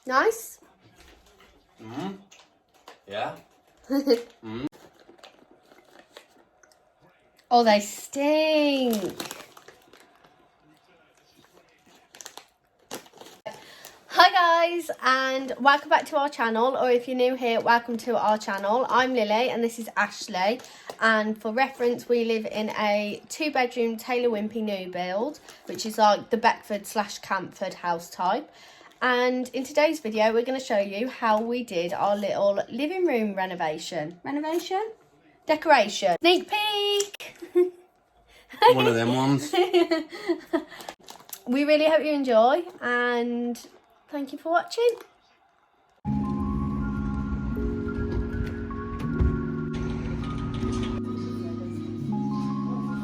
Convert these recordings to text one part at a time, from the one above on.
Nice? Yeah. Oh, they stink. Hi guys, and welcome back to our channel, or if you're new here, welcome to our channel. I'm Lily and this is Ashley, and for reference we live in a 2-bedroom Taylor Wimpey new build, which is like the Beckford/Camford house type. And in today's video we're going to show you how we did our little living room decoration. Sneak peek. One of them ones. We really hope you enjoy, and thank you for watching.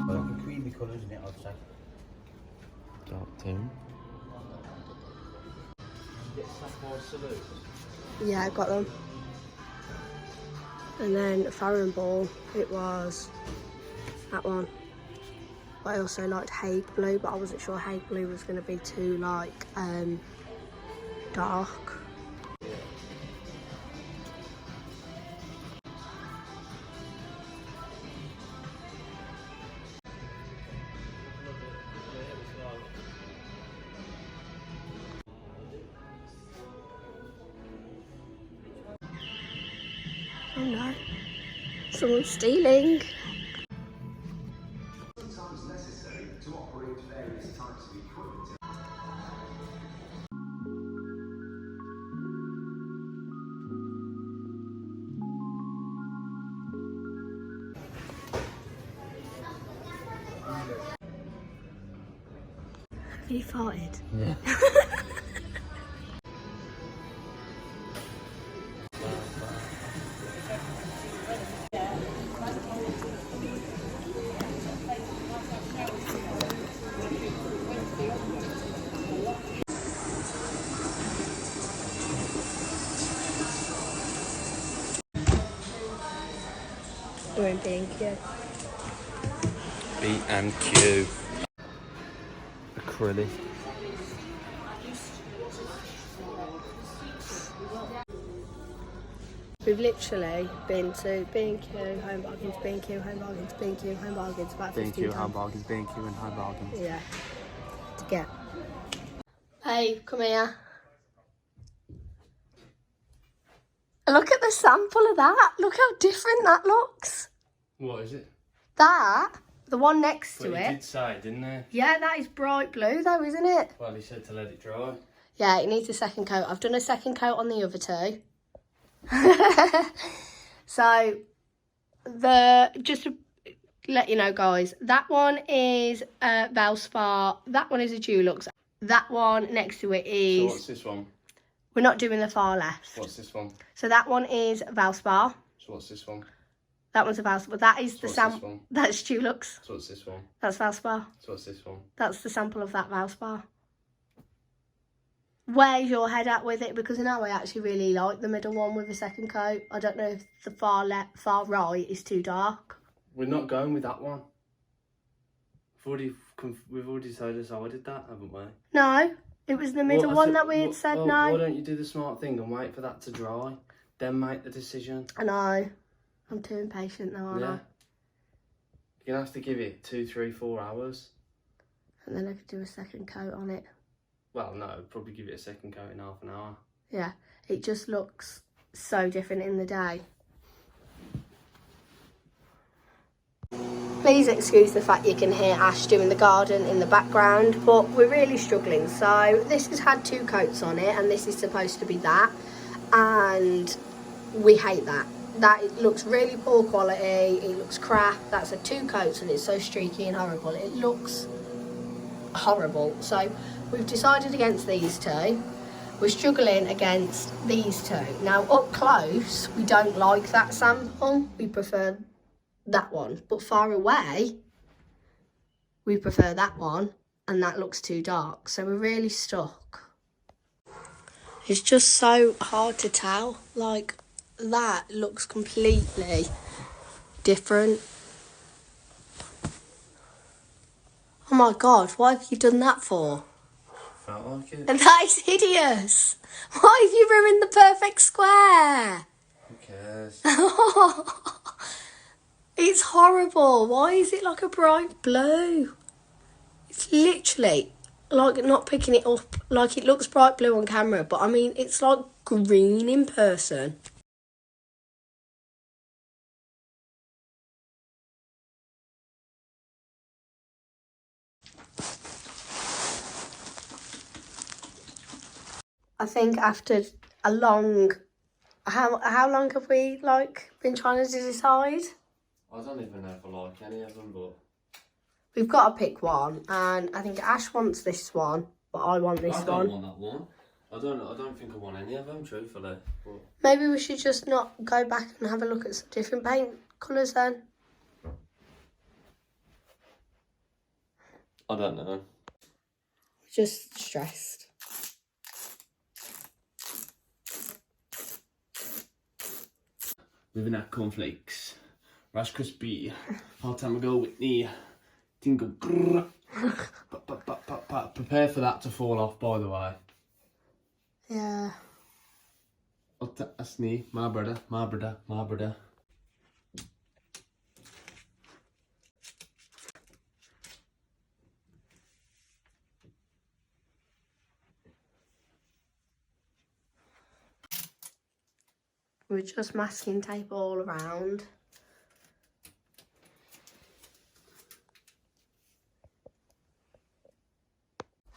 Like a creamy colour, isn't it, I'd say? Dark tone. Yeah, I got them. And then Farron Ball, it was that one. But I also liked Hague Blue, but I wasn't sure Hague Blue was going to be too like dark. Oh no, someone's stealing. Have you farted? Yeah. We're in B&Q. B&Q. Acrylic. We've literally been to B&Q, Home Bargains, B&Q, Home Bargains, B&Q, Home Bargains about 15 B&Q, times. Home Bargains, B&Q and Home Bargains. Yeah, to get. Hey, come here. Look at the sample of that. Look how different that looks. What is it? That, the one next to But it. he did say, didn't he? Yeah, that is bright blue though, isn't it? Well, he said to let it dry. Yeah, it needs a second coat. I've done a second coat on the other two. So, just to let you know, guys, that one is Valspar. That one is a Dulux. That one next to it is... So what's this one? We're not doing the far left. What's this one? So that one is Valspar. So what's this one? That one's a Valspar. That is the sample. That's Dulux. So what's this one? That's Valspar. So what's this one? That's the sample of that Valspar. Where's your head at with it? Because now I actually really like the middle one with the second coat. I don't know if the far right is too dark. We're not going with that one. We've already decided that, haven't we? No, it was the middle one that we had said no. Why don't you do the smart thing and wait for that to dry, then make the decision? I know. I'm too impatient now, aren't I? You're gonna have to give it 2, 3, 4 hours. And then I could do a second coat on it. Well, no, probably give it a second coat in half an hour. Yeah, it just looks so different in the day. Please excuse the fact you can hear Ash doing the garden in the background, but we're really struggling. So this has had 2 coats on it, and this is supposed to be that, and we hate that. That it looks really poor quality, it looks crap. That's a 2 coats and it's so streaky and horrible. It looks horrible. So we've decided against these 2. We're struggling against these 2. Now up close, we don't like that sample. We prefer that one. But far away, we prefer that one. And that looks too dark. So we're really stuck. It's just so hard to tell. Like, that looks completely different. Oh my God, what have you done that for? Felt like it. And that is hideous. Why have you ruined the perfect square? Who cares? It's horrible. Why is it like a bright blue? It's literally like not picking it up. Like it looks bright blue on camera, but I mean it's like green in person. I think after a long, how long have we like been trying to decide? I don't even know if I like any of them, but We've got to pick one, and I think Ash wants this one, but I want this I don't one. want that one. I don't think I want any of them, truthfully. But Maybe we should just not go back and have a look at some different paint colours then. I don't know. Just stressed. Living at cornflakes, Rice Krispie, hard time ago Whitney, tingle. Prepare for that to fall off, by the way. Yeah. That's me, my brother. We're just masking tape all around.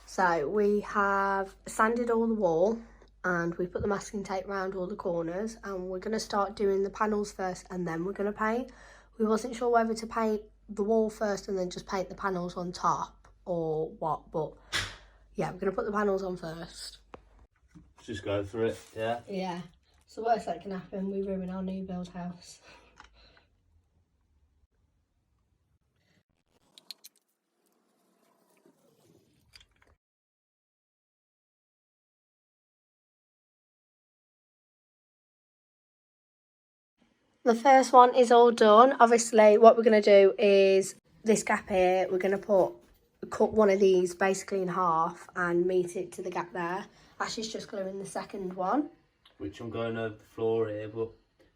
So we have sanded all the wall and we put the masking tape around all the corners, and we're going to start doing the panels first and then we're going to paint. We wasn't sure whether to paint the wall first and then just paint the panels on top or what, but yeah, we're going to put the panels on first. Just go for it, yeah? Yeah. So worst that can happen, we ruin our new build house. The first one is all done. Obviously, what we're going to do is this gap here, we're going to cut one of these basically in half and meet it to the gap there. Ashley's just gluing the second one. Which I'm going over the floor here, but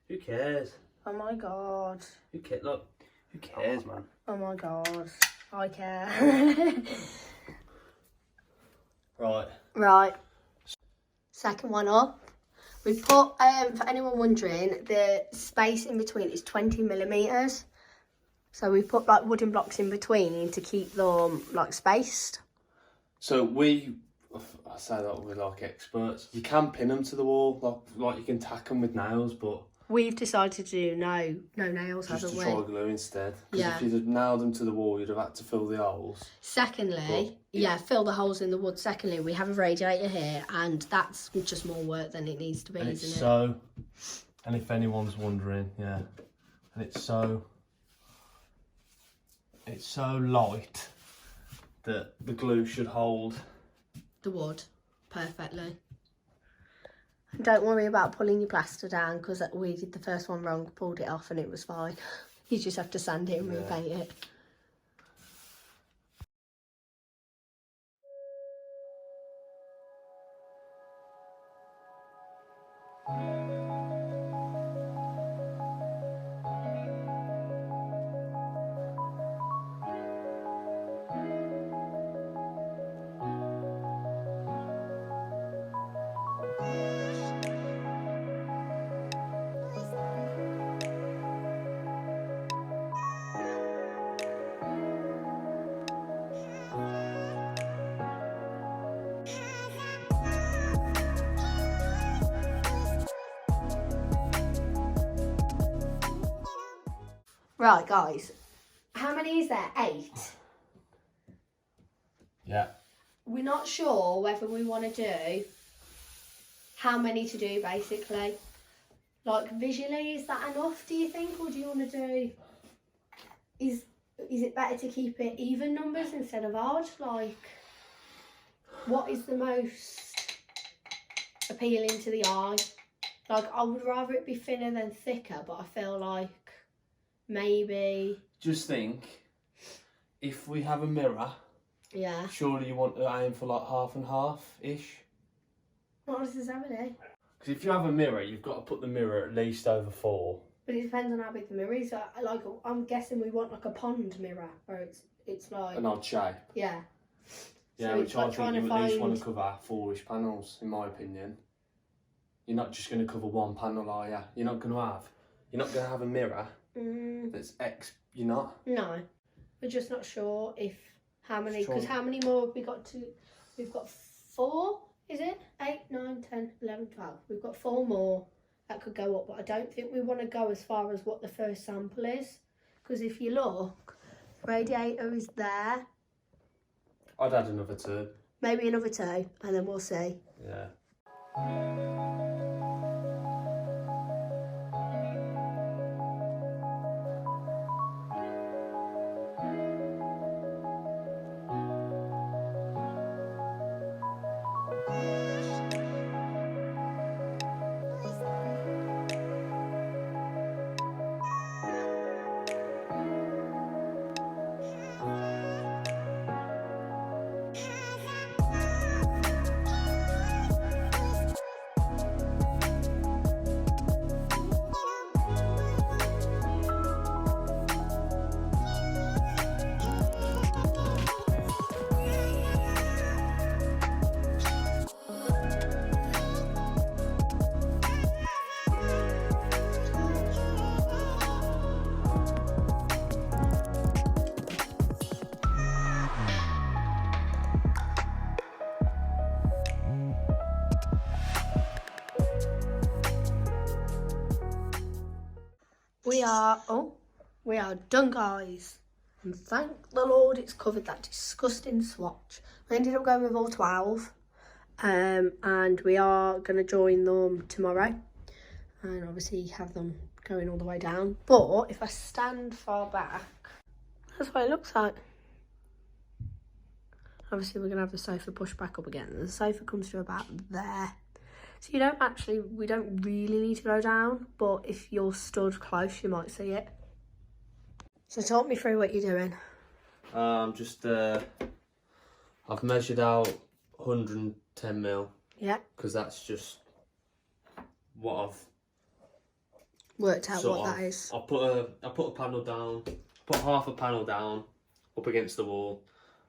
who cares? Oh my god. Who cares? Look, who cares, man? Oh my god. I care. Right. Right. Second one up. We put, for anyone wondering, the space in between is 20mm. So we put like wooden blocks in between to keep them like spaced. So I say that we're like experts. You can pin them to the wall, like you can tack them with nails, but We've decided to do no nails, just haven't to we? try glue instead. Because Yeah. if you'd have nailed them to the wall, you'd have had to fill the holes. Secondly, yeah, fill the holes in the wood. Secondly, we have a radiator here, and that's just more work than it needs to be, And it's isn't it? so, and if anyone's wondering, yeah, and it's so light that the glue should hold. The wood, perfectly. Don't worry about pulling your plaster down, because we did the first one wrong, pulled it off and it was fine. You just have to sand it and repaint it. Right, guys. How many is there? 8? Yeah. We're not sure whether we want to do how many to do, basically. Like, visually, is that enough, do you think? Or do you want to do... Is it better to keep it even numbers instead of odd? Like, what is the most appealing to the eye? Like, I would rather it be thinner than thicker, but I feel like maybe... Just think, if we have a mirror Yeah. surely you want to aim for like half and half-ish. Not necessarily. Because if you have a mirror, you've got to put the mirror at least over 4. But it depends on how big the mirror is. Like, I'm guessing we want like a pond mirror where it's like... An odd shape. Yeah. Yeah, So which it's I like think you trying at to least want to find- cover 4-ish panels, in my opinion. You're not just going to cover one panel, are you? You're not going to have a mirror that's you're not? No. We're just not sure if how many, Just try- because how many more have we got to... We've got 4, is it? 8, 9, 10, 11, 12. We've got 4 more that could go up, but I don't think we want to go as far as what the first sample is. Because if you look, radiator is there. I'd add another 2. Maybe another 2, and then we'll see. Yeah. We are done, guys. And thank the Lord it's covered that disgusting swatch. We ended up going with all 12. And we are going to join them tomorrow. And obviously have them going all the way down. But if I stand far back, that's what it looks like. Obviously we're going to have the sofa pushed back up again. The sofa comes to about there. So we don't really need to go down, but if you're stood close, you might see it. So talk me through what you're doing. I've measured out 110 mil. Yeah. Because that's just what I've Worked out what that is. I put a panel down, put half a panel down up against the wall.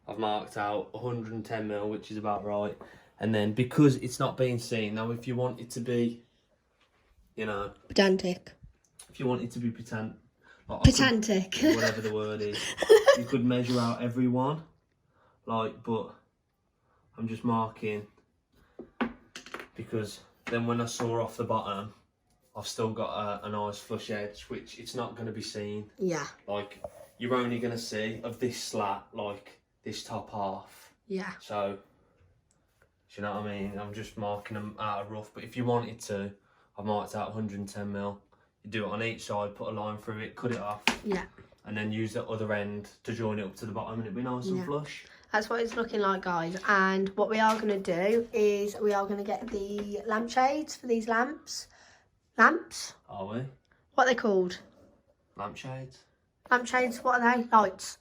I've marked out 110 mil, which is about right. And then because it's not being seen, now if you want it to be, Pedantic. if you want it to be pedantic, whatever the word is, you could measure out every one, but I'm just marking because then when I saw off the bottom, I've still got a nice flush edge, which it's not going to be seen. Yeah. Like, you're only going to see of this slat, like, this top half. Yeah. So, do you know what I mean? I'm just marking them out of rough. But if you wanted to, I've marked out 110 mil. You do it on each side, put a line through it, cut it off. Yeah. And then use the other end to join it up to the bottom, and it'll be nice and flush. That's what it's looking like, guys. And what we are going to do is we are going to get the lampshades for these lamps. Lamps? Are we? What are they called? Lampshades? Lampshades, what are they? Lights.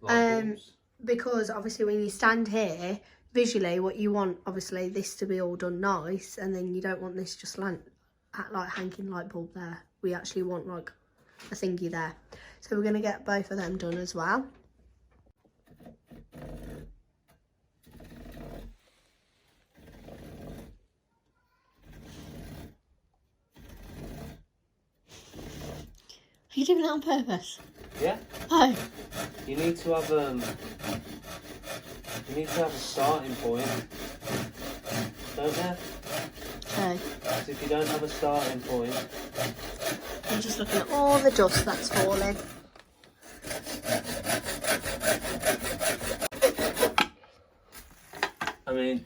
Light bulbs? Because obviously when you stand here, visually what you want, obviously, this to be all done nice, and then you don't want this just like hanging light bulb there. We actually want like a thingy there. So we're going to get both of them done as well. Are you doing that on purpose? Yeah. Oh. You need to have a starting point, don't you? Okay. So if you don't have a starting point, I'm just looking at all the dust that's falling. I mean,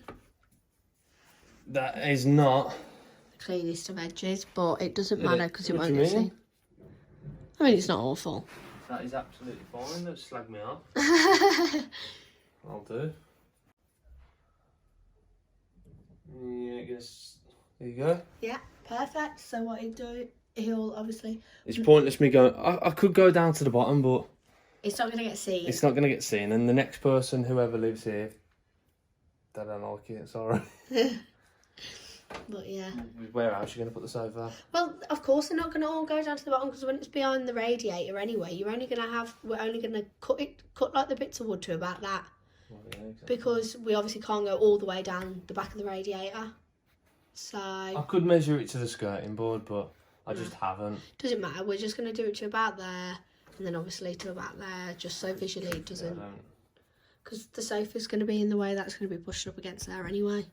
that is not The cleanest of edges, but it doesn't Yeah, matter because it what won't do you get mean? seen. I mean, it's not awful. That is absolutely fine. Don't slag me off. I'll do. Yeah, I guess. There you go. Yeah, perfect. So what he'll do, he'll obviously... It's pointless me going. I could go down to the bottom, but It's not going to get seen. It's not going to get seen. And the next person, whoever lives here, they don't like it, sorry. But yeah. Where else are you going to put the sofa? Well, of course they're not going to all go down to the bottom, because when it's behind the radiator anyway, we're only going to cut like the bits of wood to about that. Well, yeah, exactly. Because we obviously can't go all the way down the back of the radiator. So... I could measure it to the skirting board, but I just haven't. Doesn't matter, we're just going to do it to about there, and then obviously to about there, just so visually it doesn't... Because the sofa's going to be in the way, that's going to be pushed up against there anyway.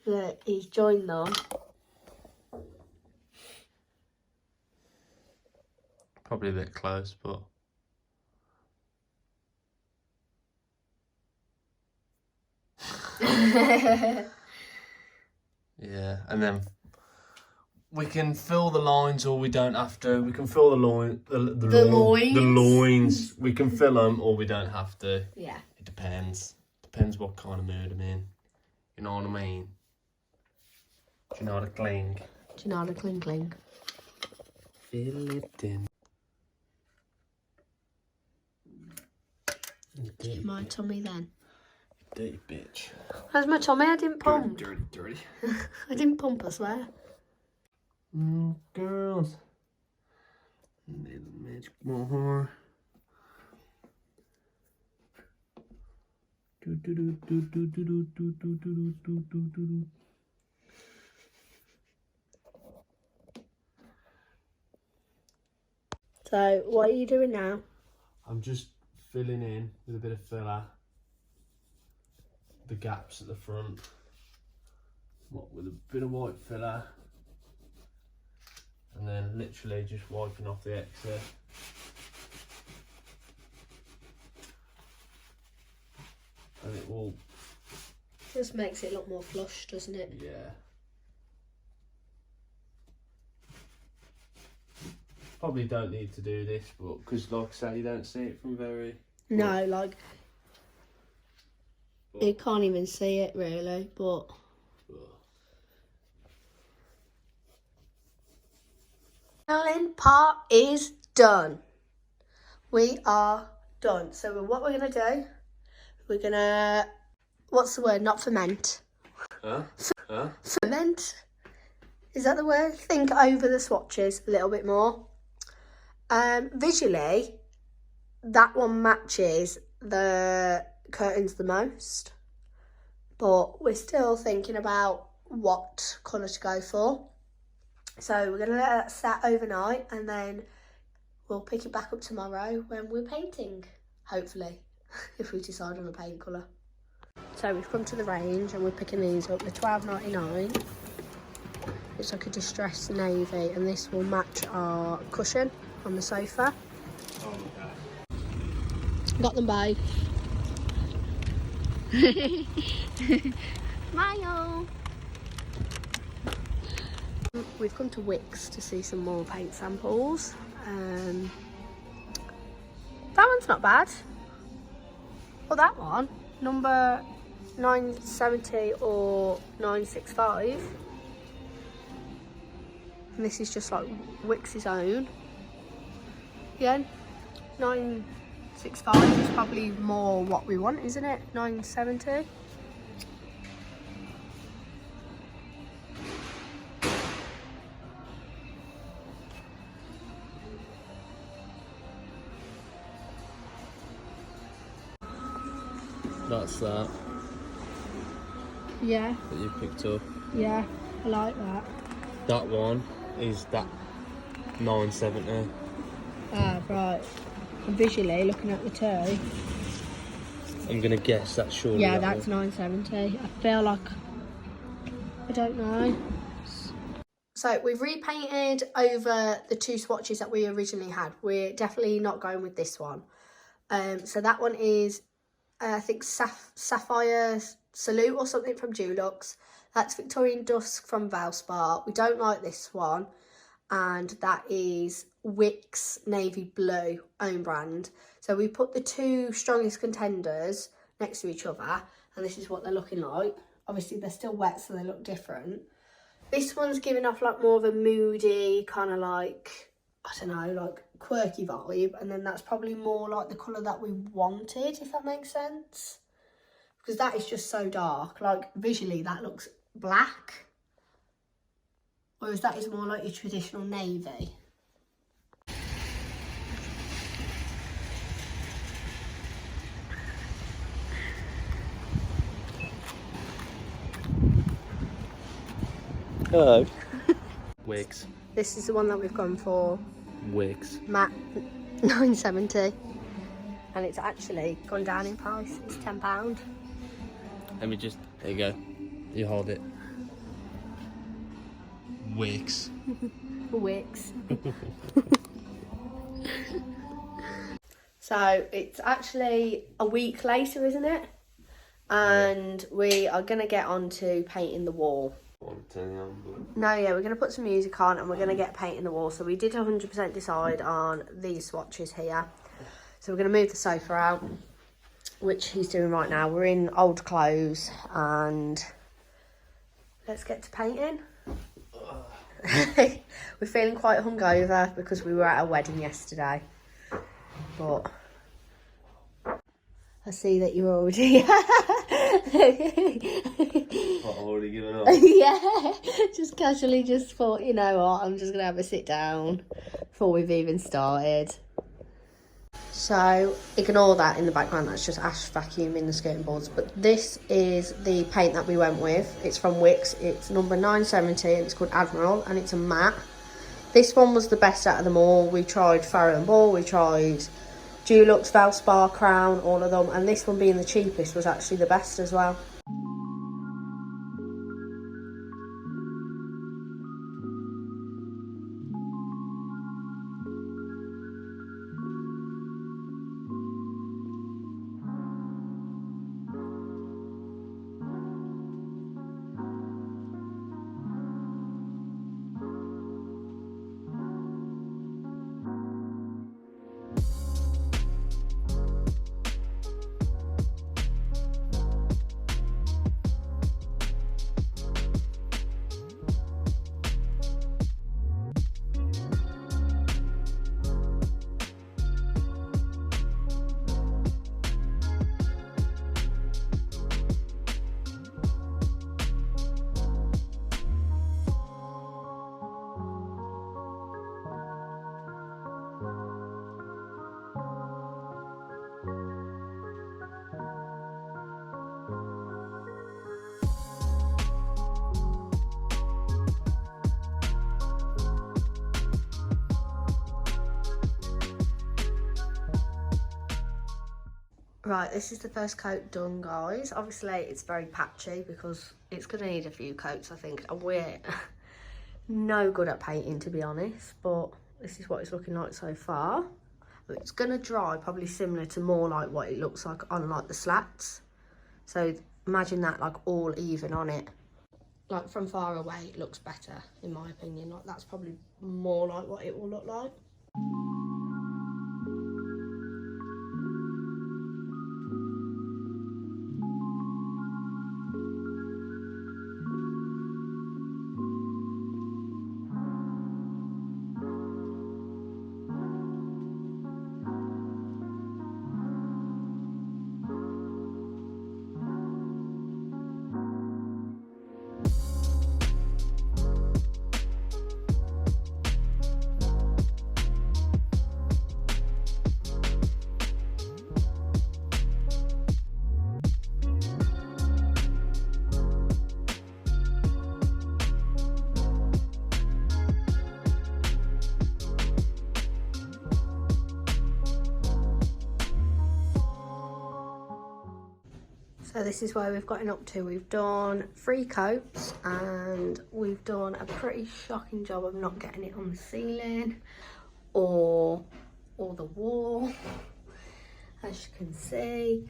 Look, he's joined them. Probably a bit close, but... Yeah, and then we can fill the lines or we don't have to. We can fill the loins. The loins. We can fill them or we don't have to. Yeah. It depends. Depends what kind of mood I'm in. You know what I mean? Do you know how to cling? Do you know how to cling cling? Fill it in. Get my tummy then. Dirty bitch. How's my tummy? I didn't pump. Dirty. I didn't pump, I swear. Girls. Little magic more. So, what are you doing now? I'm just filling in with a bit of filler the gaps at the front. With a bit of white filler. And then literally just wiping off the excess. And it will... Just makes it look more flush, doesn't it? Yeah. Probably don't need to do this, but because like I say, you don't see it from very... No, like... You can't even see it really, but... Filing part is done. We are done. So what we're going to do, we're going to... What's the word? Not ferment. Huh? Ferment? Is that the word? Think over the swatches a little bit more. Visually, that one matches the curtains the most. But we're still thinking about what colour to go for. So we're going to let that sat overnight and then we'll pick it back up tomorrow when we're painting, hopefully, if we decide on a paint colour. So we've come to the range and we're picking these up. They're $12.99. It's like a distressed navy and this will match our cushion on the sofa. Oh, okay. Got them both. Smile! We've come to Wix to see some more paint samples. That one's not bad. Well, that one, number 970 or 965. And this is just like Wix's own. Yeah, 965 is probably more what we want, isn't it? 970. That's that Yeah, you picked up. yeah, I like that. That one is that 970. Ah, right. And visually, looking at the two, I'm gonna guess that's surely yeah, that that's one. 970. I feel like, I don't know. So we've repainted over the 2 swatches that we originally had. We're definitely not going with this one. So that one is, I think, Sapphire Salute or something from Dulux. That's Victorian Dusk from Valspar. We don't like this one. And that is Wix Navy Blue, own brand. So we put the 2 strongest contenders next to each other. And this is what they're looking like. Obviously, they're still wet, so they look different. This one's giving off like more of a moody, kind of like, I don't know, like quirky vibe. And then that's probably more like the colour that we wanted, if that makes sense. Because that is just so dark. Like visually that looks black. Whereas that is more like your traditional navy. Hello. Wigs. This is the one that we've gone for. Wigs. Matte 970. And it's actually gone down in price. It's £10. Let me just, there you go. You hold it. Wigs. Wix. So it's actually a week later, isn't it? And we are going to get on to painting the wall. No, yeah, we're going to put some music on and we're going to get painting the wall. So we did 100% decide on these swatches here. So we're going to move the sofa out, which he's doing right now. We're in old clothes and let's get to painting. We're feeling quite hungover because we were at a wedding yesterday. But I see that you're already... Already given up? Yeah, just casually just thought, you know what, I'm just going to have a sit down before we've even started. So ignore that in the background, that's just Ash vacuuming the skirting boards. But this is the paint that we went with. It's from Wix, it's number 970 and it's called Admiral and it's a matte. This one was the best out of them all. We tried Farrow & Ball, we tried Dulux, Valspar, Crown, all of them. And this one being the cheapest was actually the best as well. Right, this is the first coat done, guys. Obviously, it's very patchy because it's going to need a few coats, I think. And we're no good at painting, to be honest. But this is what it's looking like so far. It's going to dry probably similar to more like what it looks like on like the slats. So imagine that like all even on it. Like from far away, it looks better, in my opinion. Like that's probably more like what it will look like. So this is where we've gotten up to. We've done 3 coats and we've done a pretty shocking job of not getting it on the ceiling or the wall, as you can see.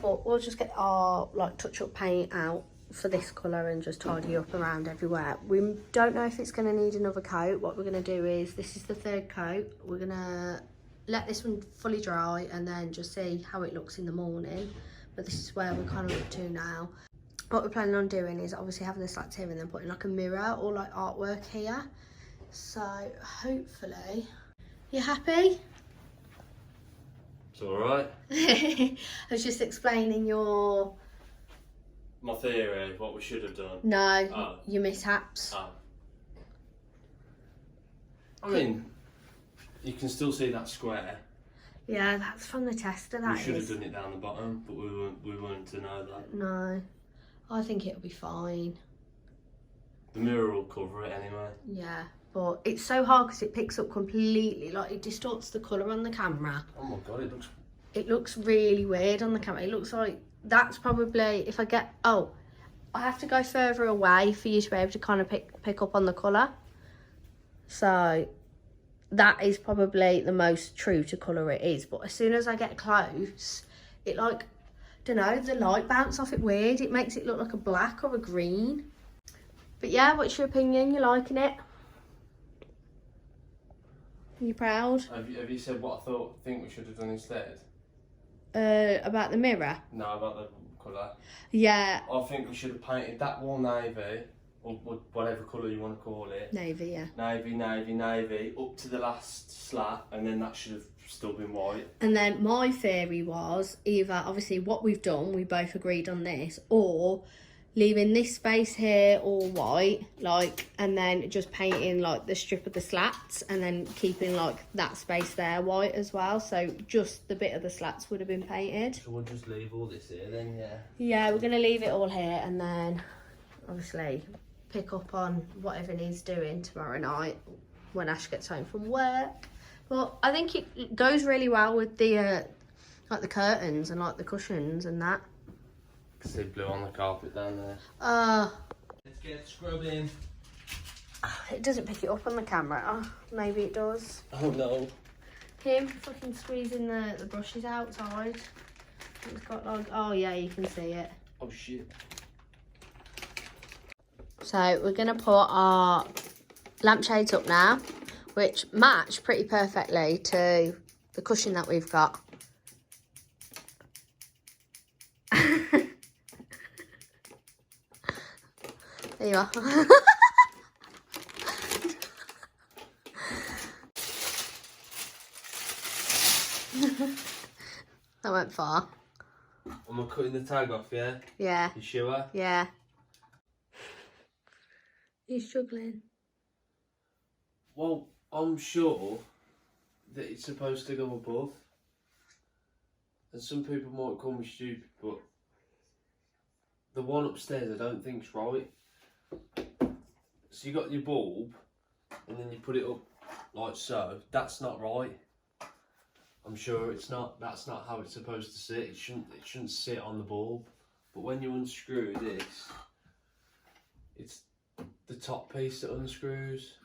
But we'll just get our like touch-up paint out for this colour and just tidy up around everywhere. We don't know if it's going to need another coat. What we're going to do is, this is the 3rd coat. We're going to let this one fully dry and then just see how it looks in the morning. But this is where we're kind of up to now. What we're planning on doing is obviously having the slats here and then putting like a mirror or like artwork here. So hopefully, you happy? It's alright. I was just explaining My theory, what we should have done. No, your mishaps. I mean, you can still see that square. Yeah, that's from the tester, that We should have is. done it down the bottom, but we weren't to know that. No, I think it'll be fine. The mirror will cover it anyway. Yeah, but it's so hard because it picks up completely, like it distorts the colour on the camera. Oh my god, It looks really weird on the camera. It looks like that's probably, if I get, I have to go further away for you to be able to kind of pick up on the colour. So that is probably the most true to colour it is. But as soon as I get close, it like, don't know, the light bounce off it weird. It makes it look like a black or a green. But yeah, what's your opinion? You liking it? Are you proud? Have you said what I think we should have done instead? About the mirror? No, about the colour. Yeah. I think we should have painted that wall navy, or whatever colour you want to call it. Navy, yeah. Navy, up to the last slat, and then that should have still been white. And then my theory was either, obviously what we've done, we both agreed on this, or leaving this space here all white, like, and then just painting like the strip of the slats and then keeping like that space there white as well. So just the bit of the slats would have been painted. So we'll just leave all this here then, yeah. Yeah, we're going to leave it all here and then obviously pick up on whatever needs doing tomorrow night when Ash gets home from work. But I think it goes really well with the like the curtains and like the cushions and that. See blue on the carpet down there. Let's get scrubbing. It doesn't pick it up on the camera. Maybe it does. Oh no. Him fucking squeezing the brushes outside. It's got like, oh yeah, you can see it. Oh shit. So we're gonna put our lampshades up now, which match pretty perfectly to the cushion that we've got. There you are. That went far. Am I cutting the tag off, yeah? Yeah. You sure? Yeah. You're struggling. Well, I'm sure that it's supposed to go above. And some people might call me stupid, but the one upstairs I don't think's right. So you got your bulb and then you put it up like so. That's not right. I'm sure it's not. That's not how it's supposed to sit. It shouldn't sit on the bulb. But when you unscrew this, it's the top piece that unscrews.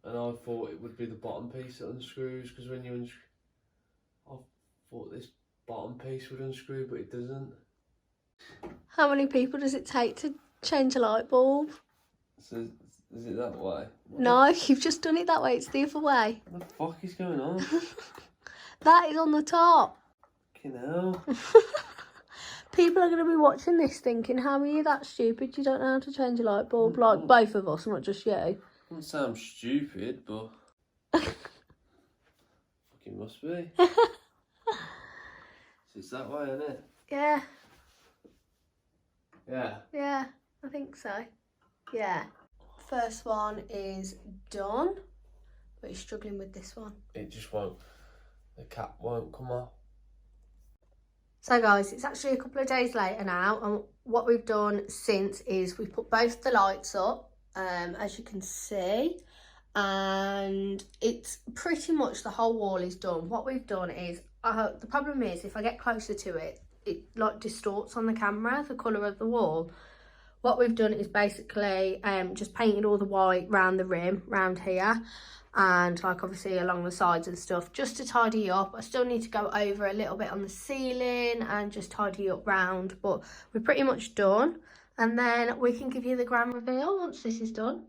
And I thought it would be the bottom piece that unscrews, because when you I thought this bottom piece would unscrew, but it doesn't. How many people does it take to change a light bulb? So is it that way? No, you've just done it that way. It's the other way. What the fuck is going on? That is on the top. Fucking hell. People are going to be watching this thinking, how are you that stupid? You don't know how to change a light bulb? Like, both of us, not just you. I wouldn't say I'm stupid, but fucking must be. So it's that way, isn't it? Yeah. Yeah. Yeah, I think so. Yeah. First one is done, but he's struggling with this one. It just won't. The cap won't come off. So guys, it's actually a couple of days later now, and what we've done since is we put both the lights up, as you can see, and it's pretty much the whole wall is done. What we've done is, the problem is if I get closer to it, it like distorts on the camera, the colour of the wall. What we've done is basically just painted all the white round the rim, round here, and like obviously along the sides and stuff, just to tidy up. I still need to go over a little bit on the ceiling and just tidy up round, but we're pretty much done. And then we can give you the grand reveal once this is done.